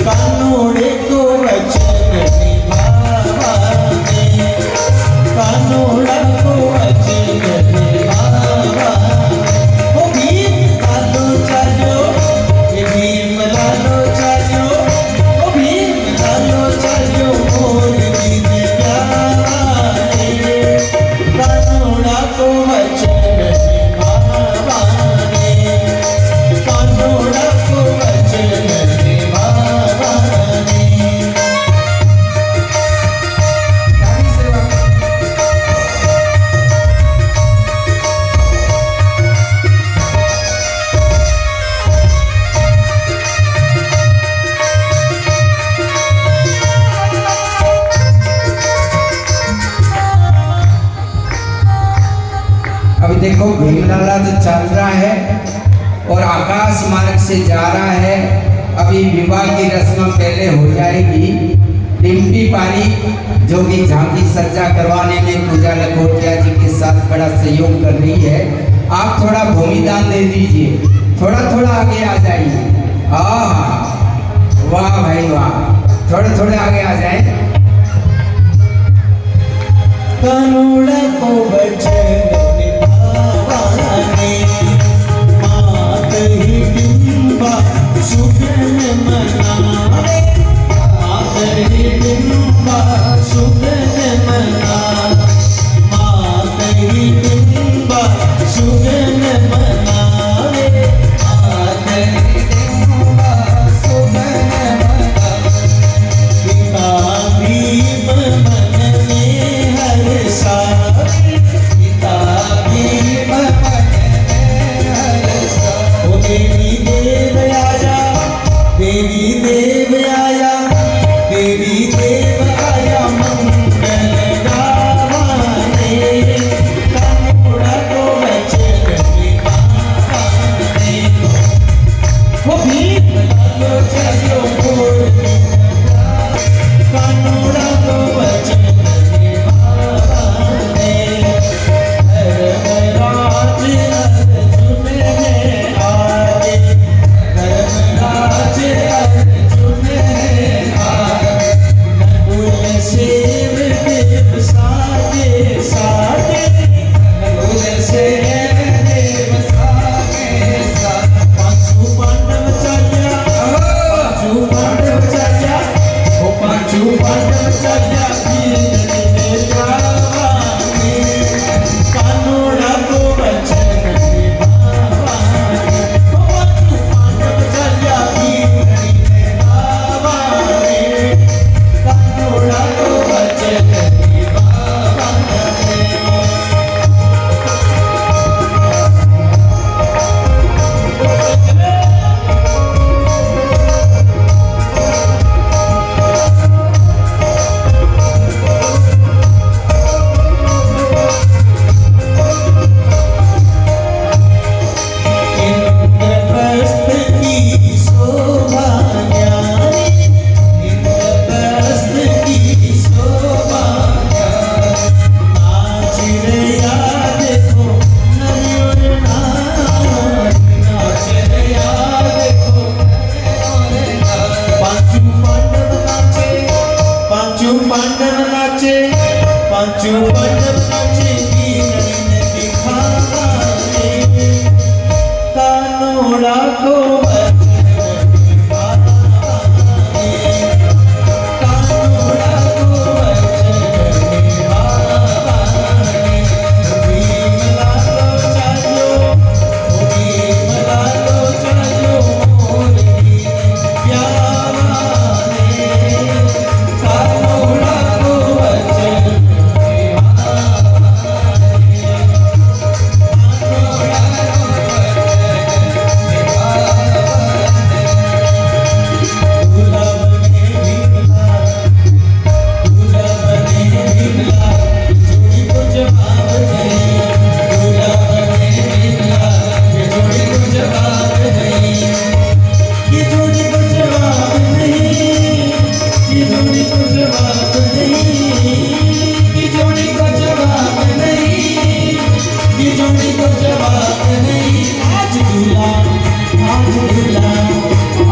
कानोड़े को वचन निभावाने, कानोड़ा को वचन निभावाने। ओ भीम लालो चालो, ये भीम लालो चालो, ओ भीम लालो चालो मोर दीन प्यारे, कानोड़ा को वचन निभावाने, कानोड़ा को वचन निभावाने। अभी देखो भीमलाला तो चल रहा है और आकाश मार्ग से जा रहा है। अभी विवाह की रस्म पहले हो जाएगी। डिम्पी पारी जो कि झांकी सज्जा करवाने में पूजा लखोटिया जी के साथ बड़ा सहयोग कर रही है। आप थोड़ा भूमिदान दे दीजिए, थोड़ा थोड़ा आगे आ जाइए। वाह भाई वाह, थोड़े थोड़े आगे आ जाए। कानोड़ा को वचन निभावाने, मात ही डिम्बा सुगन मनावे, मात ही डिम्बा सुगन मनावे, मात ही डिम्बा सुगन मनावे, मात ही डिम्बा सुगन मनावे। पिता भीम मन में हर सावे, पिता भीम मन में हर सावे। ओ देवी देव आया, देवी देव आया, देवी देव आया मंगल गावाने, कानोड़ा को वचन निभावाने। ओ भीम लालो चलो मोर कानोड़ा को वचन निभावाने। धर्मराज अर्जुन ने आगे, धर्मराज अर्जुन ने आगे, नकुल सेव देव सागे सागे, नकुल सेव देव सागे सागे। पांचू पांडव चल्या, पांचू पांडव चल्या, ओ पांचू पांडव चल्या वीर गावाने, कानोड़ा को वचन निभावाने। ओ पांचू पांडव चल्या वीर गावाने, कानोड़ा को वचन निभावाने। इंद्रप्रस्थ की शोभा न्यारी, इंद्रप्रस्थ की शोभा न्यारी। नाच रया देखो नर और नारी, नाच रया देखो नर और नारी। पांचू पांडव नाचे, पांचू पांडव नाचे, पांचू पांडव नाचे वीरन दिखावाने, कानोड़ा को वचन निभावाने, कानोड़ा को वचन निभावाने। भीम लालो चालो, ओ भीम लालो चालो मोर दीन प्यारे, कानोड़ा को वचन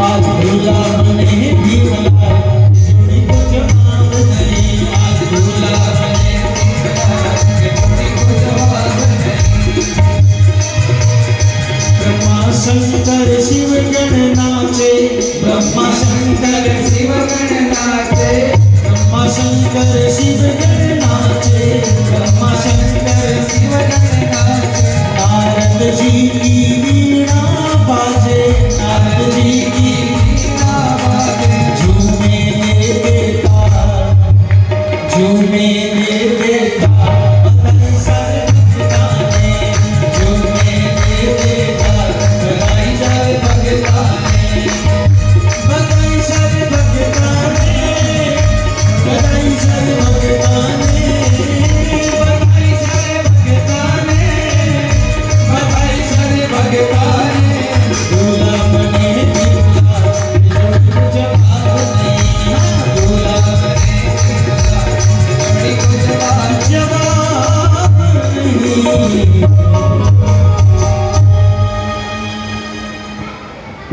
आज दूल्हा ने भी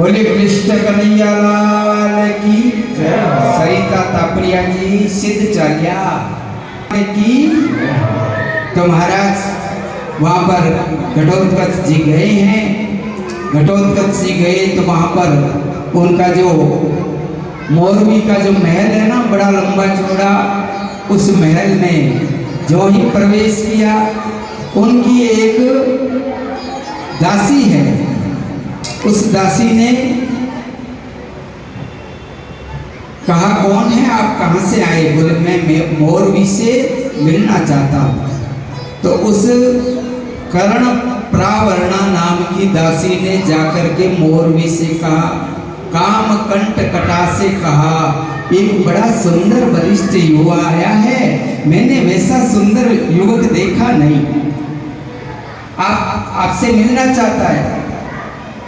बोले कृष्ण कन्हैया लाल की सरिता तापड़िया जी सिद्ध चालिया की। तो महाराज वहाँ पर घटोत्कच जी गए हैं। घटोत्कच जी गए तो वहाँ पर उनका जो मोरवी का जो महल है ना, बड़ा लंबा चौड़ा, उस महल में जो ही प्रवेश किया, उनकी एक दासी है। उस दासी ने कहा कौन है आप, कहाँ से आए? बोले मैं मोरवी से मिलना चाहता हूँ। तो उस कर्ण प्रावर्णा नाम की दासी ने जाकर के मोरवी से कहा, काम कंठ कटा से कहा, एक बड़ा सुंदर वरिष्ठ युवा आया है, मैंने वैसा सुंदर युवक देखा नहीं, आपसे मिलना चाहता है।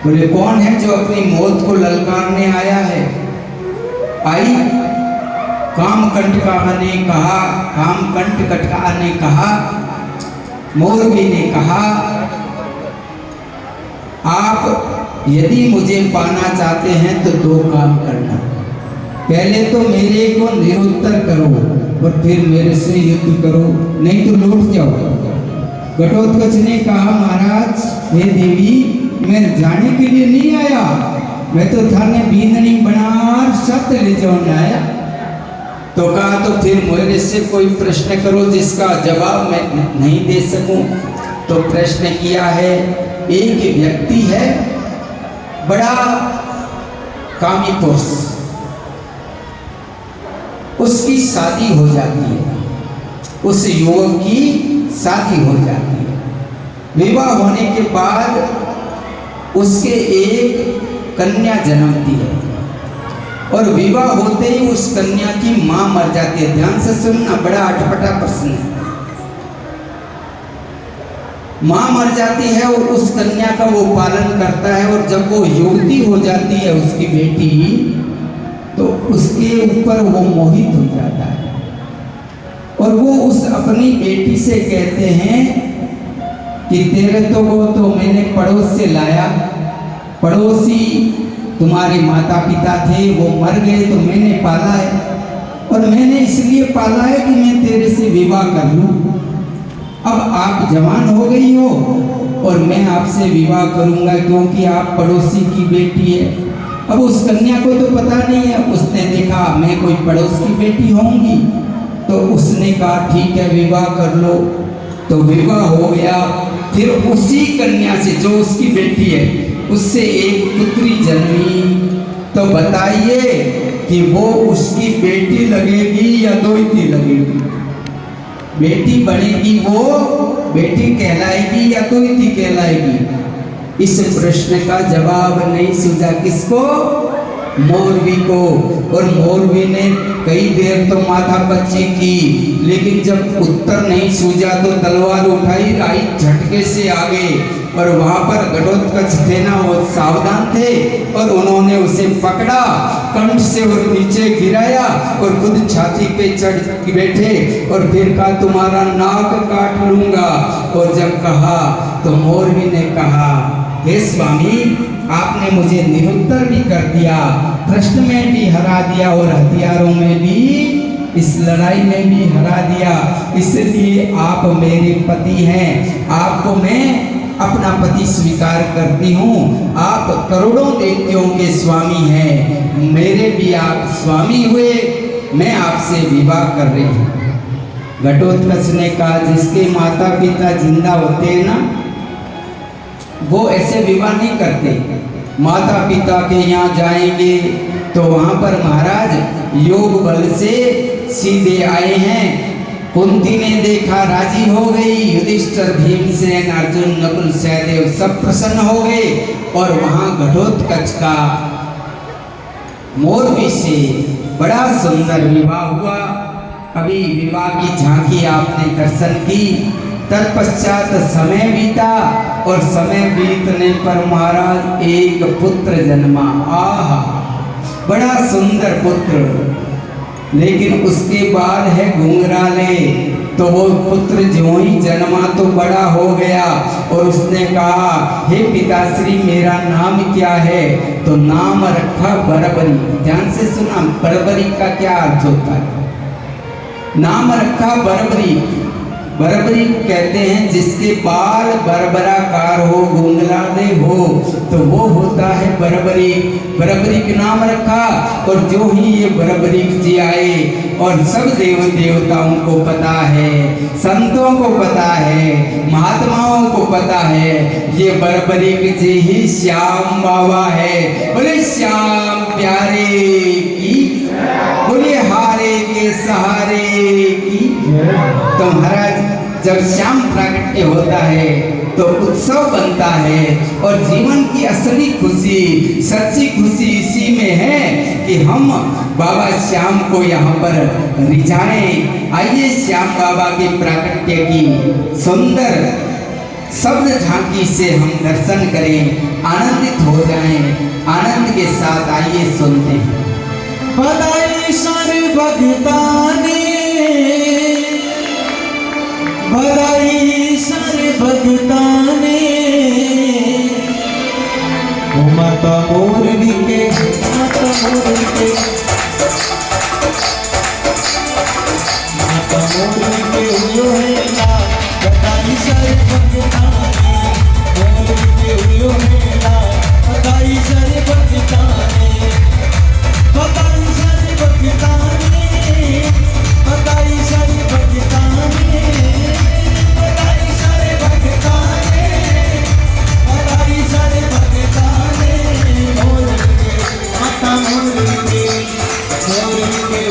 बोले कौन है जो अपनी मौत को ललकारने आया है? आई कामकंठ का ने कहा, कामकंठ कटका ने कहा, मोरवी ने कहा, आप यदि मुझे पाना चाहते हैं तो दो काम करना, पहले तो मेरे को निरुत्तर करो और फिर मेरे से युद्ध करो, नहीं तो लौट जाओ। घटोत्कच ने कहा महाराज हे देवी, मैं जाने के लिए नहीं आया, मैं तो थाने बींदनी बनार शब्द ले जाने आया। तो कहा तो फिर मेरे से कोई प्रश्न करो जिसका जवाब मैं नहीं दे सकूं। तो प्रश्न किया है, एक व्यक्ति है बड़ा कामी पुरुष, उसकी शादी हो जाती है, उस युवक की शादी हो जाती है। विवाह होने के बाद उसके एक कन्या जन्मती है और विवाह होते ही उस कन्या की मां मर जाती है। ध्यान से सुनना, बड़ा अटपटा प्रश्न है। मां मर जाती है और उस कन्या का वो पालन करता है, और जब वो युवती हो जाती है उसकी बेटी, तो उसके ऊपर वो मोहित हो जाता है और वो उस अपनी बेटी से कहते हैं कि तेरे तो वो तो मैंने पड़ोस से लाया, पड़ोसी तुम्हारे माता पिता थे, वो मर गए तो मैंने पाला है, और मैंने इसलिए पाला है कि मैं तेरे से विवाह कर लूं। अब आप जवान हो गई हो और मैं आपसे विवाह करूंगा क्योंकि आप पड़ोसी की बेटी है। अब उस कन्या को तो पता नहीं है, उसने देखा मैं कोई पड़ोस की बेटी होंगी, तो उसने कहा ठीक है विवाह कर लो। तो विवाह हो गया। फिर उसी कन्या से जो उसकी बेटी है उससे एक पुत्री जन्मी। तो बताइए कि वो उसकी बेटी लगेगी या दोहिती लगेगी? बेटी बनेगी, वो बेटी कहलाएगी या दोहिती कहलाएगी? इस प्रश्न का जवाब नहीं सूझा किसको? मोरवी को। और मोरवी ने कई देर तो माथा पच्ची की, लेकिन जब उत्तर नहीं सूझा तो तलवार उठाई, आई झटके से आगे, और वहां पर घटोत्कच थे ना, वो सावधान थे और उन्होंने उसे पकड़ा, कंठ से और नीचे गिराया और खुद छाती पे चढ़ बैठे और फिर कहा तुम्हारा नाक काट लूंगा। और जब कहा तो मोरवी ने कहा हे स्वामी, आपने मुझे निरुत्तर भी कर दिया, प्रश्न में भी हरा दिया और हथियारों में भी, इस लड़ाई में भी हरा दिया, इसलिए आप मेरे पति हैं, आपको मैं अपना पति स्वीकार करती हूँ। आप करोड़ों दैत्यों के स्वामी हैं, मेरे भी आप स्वामी हुए, मैं आपसे विवाह कर रही हूँ। घटोत्कच ने कहा जिसके माता पिता जिंदा होते हैं ना, वो ऐसे विवाह नहीं करते। माता पिता के यहाँ जाएंगे तो वहाँ पर महाराज योग बल से सीधे आए हैं। कुंती ने देखा, राजी हो गई। युधिष्ठिर, भीमसेन, अर्जुन, नकुल, सहदेव सब प्रसन्न हो गए और वहाँ घटोत्कच का मोरवी से बड़ा सुंदर विवाह हुआ। अभी विवाह की झांकी आपने दर्शन की। तत्पश्चात समय बीता और समय बीतने पर महाराज एक पुत्र जन्मा। आहा, बड़ा सुंदर पुत्र, लेकिन उसके बाद है घुंघराले। तो वो पुत्र ज्यों ही जन्मा तो बड़ा हो गया और उसने कहा, हे पिताश्री मेरा नाम क्या है? तो नाम रखा बरबरी। ध्यान से सुना, बरबरी का क्या अर्थ होता है? नाम रखा बरबरी। बरबरी कहते हैं जिसके बाल बरबराकार हो, गुंगलाने हो, तो वो होता है बरबरी। बरबरी का नाम रखा और जो ही ये बरबरी जी आए और सब देव देवताओं को पता है, संतों को पता है, महात्माओं को पता है, ये बरबरी जी ही श्याम बाबा है। बोले श्याम प्यारे की, बोले हारे के सहारे की। तो महाराज जब श्याम प्राकट्य होता है तो उत्सव बनता है और जीवन की असली खुशी, सच्ची खुशी इसी में है कि हम बाबा श्याम को यहाँ पर रिझाएं। आइए श्याम बाबा के प्राकट्य की सुंदर शब्द झांकी से हम दर्शन करें, आनंदित हो जाएं। आनंद के साथ आइए सुनते हैं। बधाई सारे भगताने, बधाई सारे भगताने, माता मोरनी के, माता मोरनी के, माता मोरनी के उयो है लाल। बधाई सारे भगताने, मोरनी के उयो है लाल। बधाई सारे भगताने, बधाई सारे भगताने, बधाई सारे भगताने, बधाई सारे भगताने, बधाई सारे भगताने। मोरनी के, माता मोरनी के, मोरनी के